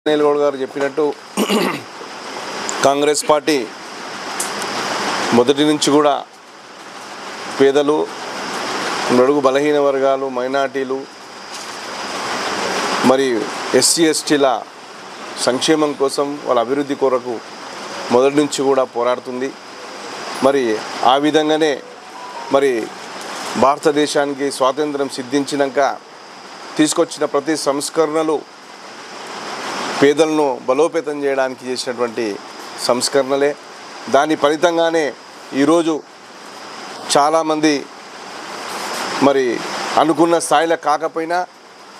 నీలగౌడ్ గారు చెప్పినట్టు కాంగ్రెస్ పార్టీ మొదటి నుంచి కూడా పేదలు, బడుగు బలహీన వర్గాలు, మైనారిటీలు మరి ఎస్సీ ఎస్టీల సంక్షేమం కోసం వాళ్ళ అభివృద్ధి కొరకు మొదటి నుంచి కూడా పోరాడుతుంది. మరి ఆ విధంగానే మరి భారతదేశానికి స్వాతంత్రం సిద్ధించినాక తీసుకొచ్చిన ప్రతి సంస్కరణలు పేదలను బలోపేతం చేయడానికి చేసినటువంటి సంస్కరణలే. దాని ఫలితంగానే ఈరోజు చాలామంది మరి అనుకున్న స్థాయిలో కాకపోయినా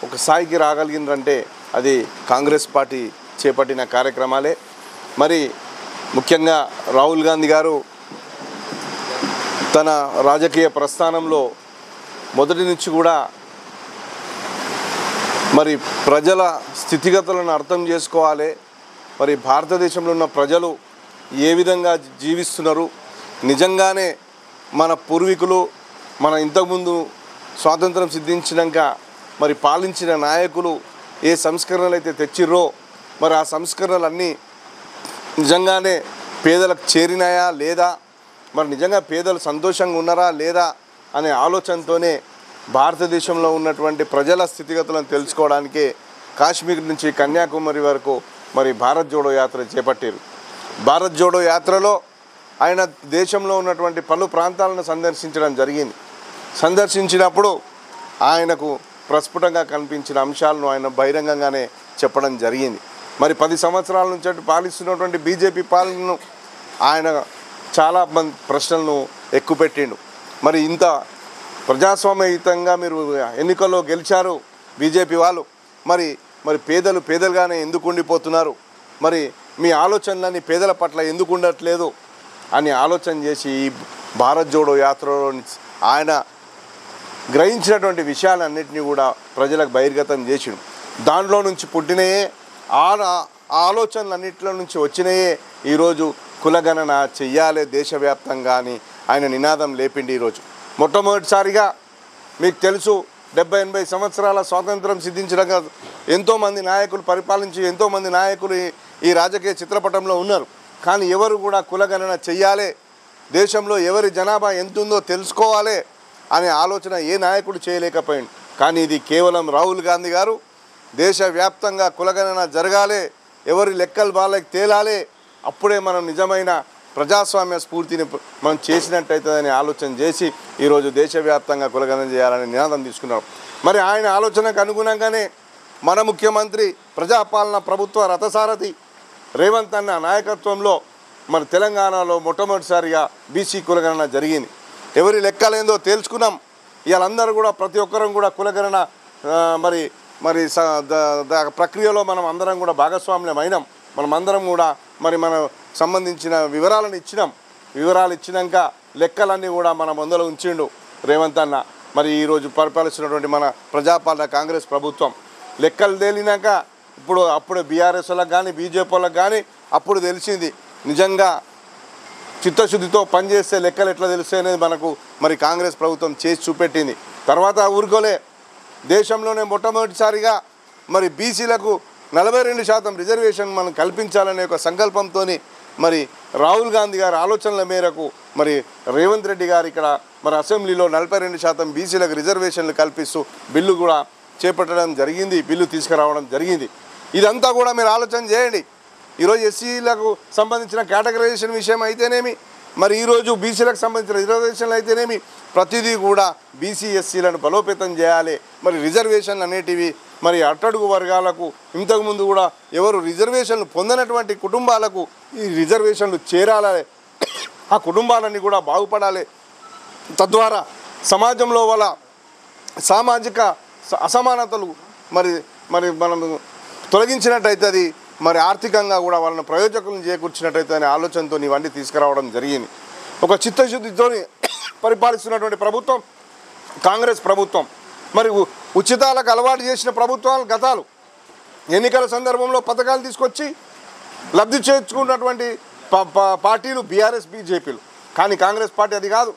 ఒక స్థాయికి రాగలిగిందంటే అది కాంగ్రెస్ పార్టీ చేపట్టిన కార్యక్రమాలే. మరి ముఖ్యంగా రాహుల్ గాంధీ గారు తన రాజకీయ ప్రస్థానంలో మొదటి నుంచి కూడా మరి ప్రజల స్థితిగతులను అర్థం చేసుకోవాలి, మరి భారతదేశంలో ఉన్న ప్రజలు ఏ విధంగా జీవిస్తున్నారు, నిజంగానే మన పూర్వీకులు మన ఇంతకుముందు స్వాతంత్రం సిద్ధించినాక మరి పాలించిన నాయకులు ఏ సంస్కరణలు అయితే తెచ్చిర్రో మరి ఆ సంస్కరణలన్నీ నిజంగానే పేదలకు చేరినాయా లేదా, మరి నిజంగా పేదలు సంతోషంగా ఉన్నారా లేదా అనే ఆలోచనతోనే భారతదేశంలో ఉన్నటువంటి ప్రజల స్థితిగతులను తెలుసుకోవడానికే కాశ్మీర్ నుంచి కన్యాకుమారి వరకు మరి భారత్ జోడో యాత్ర చేపట్టారు. భారత్ జోడో యాత్రలో ఆయన దేశంలో ఉన్నటువంటి పలు ప్రాంతాలను సందర్శించడం జరిగింది. సందర్శించినప్పుడు ఆయనకు ప్రస్ఫుటంగా కనిపించిన అంశాలను ఆయన బహిరంగంగానే చెప్పడం జరిగింది. మరి 10 సంవత్సరాల నుంచి పాలిస్తున్నటువంటి బీజేపీ పాలనను ఆయన చాలా ప్రశ్నలను ఎక్కుపెట్టిండు. మరి ఇంత ప్రజాస్వామ్యయుతంగా మీరు ఎన్నికల్లో గెలిచారు బీజేపీ వాళ్ళు, మరి పేదలుగానే ఎందుకు ఉండిపోతున్నారు, మరి మీ ఆలోచనలన్నీ పేదల పట్ల ఎందుకు ఉండట్లేదు అని ఆలోచన చేసి ఈ భారత్ జోడో యాత్రలో ఆయన గ్రహించినటువంటి విషయాలన్నింటినీ కూడా ప్రజలకు బహిర్గతం చేసిండు. దాంట్లో నుంచి పుట్టినయే ఆలోచనలన్నింటిలో నుంచి వచ్చినాయే ఈరోజు కులగణన చెయ్యాలి దేశవ్యాప్తంగా అని ఆయన నినాదం లేపిండి. ఈరోజు మొట్టమొదటిసారిగా మీకు తెలుసు 70-80 సంవత్సరాల స్వాతంత్రం సిద్ధించడం ఎంతోమంది నాయకులు పరిపాలించి ఎంతోమంది నాయకులు ఈ రాజకీయ చిత్రపటంలో ఉన్నారు. కానీ ఎవరు కూడా కులగణన చెయ్యాలి, దేశంలో ఎవరి జనాభా ఎంతుందో తెలుసుకోవాలి అనే ఆలోచన ఏ నాయకుడు చేయలేకపోయింది. కానీ ఇది కేవలం రాహుల్ గాంధీ గారు దేశవ్యాప్తంగా కులగణన జరగాలి, ఎవరి లెక్కలు వాళ్ళకి తేలాలి, అప్పుడే మనం నిజమైన ప్రజాస్వామ్య స్ఫూర్తిని మనం చేసినట్టయితుందని ఆలోచన చేసి ఈరోజు దేశవ్యాప్తంగా కులగణన చేయాలని నినాదం తీసుకున్నాం. మరి ఆయన ఆలోచనకు అనుగుణంగానే మన ముఖ్యమంత్రి ప్రజాపాలన ప్రభుత్వ రథసారథి రేవంత్ అన్న నాయకత్వంలో మరి తెలంగాణలో మొట్టమొదటిసారిగా బీసీ కులగణన జరిగింది. ఎవరి లెక్కలేందో తేల్చుకున్నాం. వీళ్ళందరూ కూడా ప్రతి ఒక్కరం కూడా కులగణన మరి ప్రక్రియలో మనం అందరం కూడా భాగస్వామ్యం అయినాం. మనం అందరం కూడా మరి మనం సంబంధించిన వివరాలను ఇచ్చినాం. వివరాలు ఇచ్చినాక లెక్కలన్నీ కూడా మన ముందర ఉంచిండు రేవంత్ అన్న. మరి ఈరోజు పరిపాలిస్తున్నటువంటి మన ప్రజాపాలన కాంగ్రెస్ ప్రభుత్వం లెక్కలు తేలినాక అప్పుడు బీఆర్ఎస్ వాళ్ళకి కానీ బీజేపీ వాళ్ళకి కానీ అప్పుడు తెలిసింది నిజంగా చిత్తశుద్ధితో పనిచేస్తే లెక్కలు ఎట్లా తెలుస్తాయి అనేది మనకు మరి కాంగ్రెస్ ప్రభుత్వం చేసి చూపెట్టింది. తర్వాత ఊరుకోలే, దేశంలోనే మొట్టమొదటిసారిగా మరి బీసీలకు 42% రిజర్వేషన్ మనం కల్పించాలనే ఒక సంకల్పంతో మరి రాహుల్ గాంధీ గారి ఆలోచనల మేరకు మరి రేవంత్ రెడ్డి గారు ఇక్కడ మరి అసెంబ్లీలో 42% బీసీలకు రిజర్వేషన్లు కల్పిస్తూ బిల్లు కూడా చేపట్టడం జరిగింది, బిల్లు తీసుకురావడం జరిగింది. ఇదంతా కూడా మీరు ఆలోచన చేయండి. ఈరోజు ఎస్సీలకు సంబంధించిన కేటగరైజేషన్ విషయం అయితేనేమి, మరి ఈరోజు బీసీలకు సంబంధించిన రిజర్వేషన్లు అయితేనేమి, ప్రతిదీ కూడా బీసీ ఎస్సీలను బలోపేతం చేయాలి. మరి రిజర్వేషన్లు అనేటివి మరి అట్టడుగు వర్గాలకు ఇంతకుముందు కూడా ఎవరు రిజర్వేషన్లు పొందనటువంటి కుటుంబాలకు ఈ రిజర్వేషన్లు చేరాలి, ఆ కుటుంబాలన్నీ కూడా బాగుపడాలి. తద్వారా సమాజంలో వాళ్ళ సామాజిక అసమానతలు మరి మనం తొలగించినట్టయితే మరి ఆర్థికంగా కూడా వాళ్ళని ప్రయోజకులను చేకూర్చినట్టయితే అనే ఆలోచనతో ఇవన్నీ తీసుకురావడం జరిగింది. ఒక చిత్తశుద్ధితో పరిపాలిస్తున్నటువంటి ప్రభుత్వం కాంగ్రెస్ ప్రభుత్వం. మరి ఉచితాలకు అలవాటు చేసిన ప్రభుత్వాలు గతాలు ఎన్నికల సందర్భంలో పథకాలు తీసుకొచ్చి లబ్ధి చేర్చుకున్నటువంటి పార్టీలు బీఆర్ఎస్ బీజేపీలు. కానీ కాంగ్రెస్ పార్టీ అది కాదు.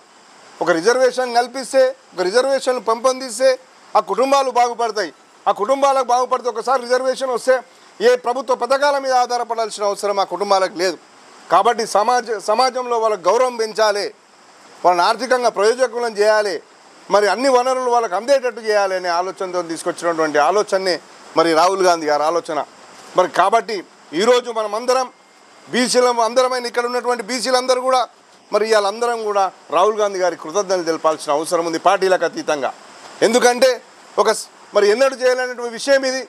ఒక రిజర్వేషన్ కల్పిస్తే, ఒక రిజర్వేషన్లు పెంపొందిస్తే ఆ కుటుంబాలు బాగుపడతాయి. ఆ కుటుంబాలకు బాగుపడితే ఒకసారి రిజర్వేషన్ వస్తే ఏ ప్రభుత్వ పథకాల మీద ఆధారపడాల్సిన అవసరం ఆ కుటుంబాలకు లేదు. కాబట్టి సమాజంలో వాళ్ళకి గౌరవం పెంచాలి, వాళ్ళని ఆర్థికంగా ప్రయోజకులను చేయాలి, మరి అన్ని వనరులు వాళ్ళకి అందేటట్టు చేయాలి అనే ఆలోచనతో తీసుకొచ్చినటువంటి ఆలోచనే మరి రాహుల్ గాంధీ గారి ఆలోచన. మరి కాబట్టి ఈరోజు మనమందరం బీసీలం అందరమైన ఇక్కడ ఉన్నటువంటి బీసీలందరూ కూడా మరి వాళ్ళందరం కూడా రాహుల్ గాంధీ గారి కృతజ్ఞతలు తెలపాల్సిన అవసరం ఉంది పార్టీలకు అతీతంగా. ఎందుకంటే మరి ఎన్నడూ చేయలేనటువంటి విషయం ఇది.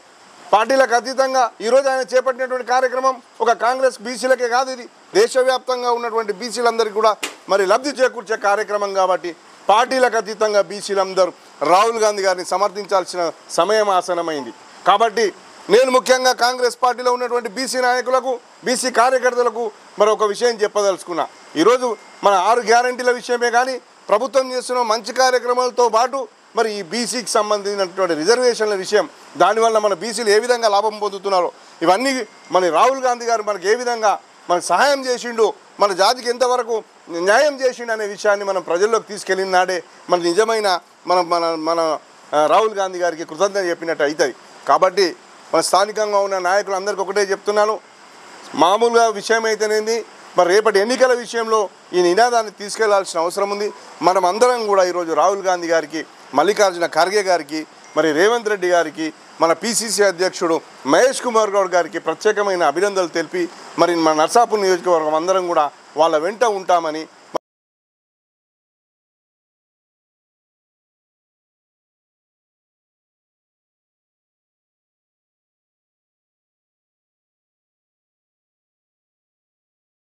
పార్టీలకు అతీతంగా ఈరోజు ఆయన చేపట్టినటువంటి కార్యక్రమం ఒక కాంగ్రెస్ బీసీలకే కాదు, ఇది దేశవ్యాప్తంగా ఉన్నటువంటి బీసీలందరికీ కూడా మరి లబ్ధి చేకూర్చే కార్యక్రమం. కాబట్టి పార్టీలకు అతీతంగా బీసీలందరూ రాహుల్ గాంధీ గారిని సమర్థించాల్సిన సమయం ఆసనమైంది. కాబట్టి నేను ముఖ్యంగా కాంగ్రెస్ పార్టీలో ఉన్నటువంటి బీసీ నాయకులకు, బీసీ కార్యకర్తలకు మరొక విషయం చెప్పదలుచుకున్నా. ఈరోజు మన 6 గ్యారంటీల విషయమే కానీ ప్రభుత్వం చేస్తున్న మంచి కార్యక్రమాలతో పాటు మరి ఈ బీసీకి సంబంధించినటువంటి రిజర్వేషన్ల విషయం, దానివల్ల మన బీసీలు ఏ విధంగా లాభం పొందుతున్నారో ఇవన్నీ మన రాహుల్ గాంధీ గారు మనకు ఏ విధంగా మనకు సహాయం చేసిండు, మన జాతికి ఎంతవరకు న్యాయం చేసిండు అనే విషయాన్ని మనం ప్రజల్లోకి తీసుకెళ్ళిన నాడే మన నిజమైన మన మన మన రాహుల్ గాంధీ గారికి కృతజ్ఞత చెప్పినట్టు అవుతుంది. కాబట్టి మన స్థానికంగా ఉన్న నాయకులందరికీ ఒకటే చెప్తున్నాను, మామూలుగా విషయం అయితేనేది మరి రేపటి ఎన్నికల విషయంలో ఈ నినాదాన్ని తీసుకెళ్లాల్సిన అవసరం ఉంది. మనం అందరం కూడా ఈరోజు రాహుల్ గాంధీ గారికి, మల్లికార్జున ఖర్గే గారికి, మరి రేవంత్ రెడ్డి గారికి, మన పిసిసి అధ్యక్షుడు మహేష్ కుమార్ గౌడ్ గారికి ప్రత్యేకమైన అభినందనలు తెలిపి మరి మన నర్సాపూర్ నియోజకవర్గం అందరం కూడా వాళ్ళ వెంట ఉంటామని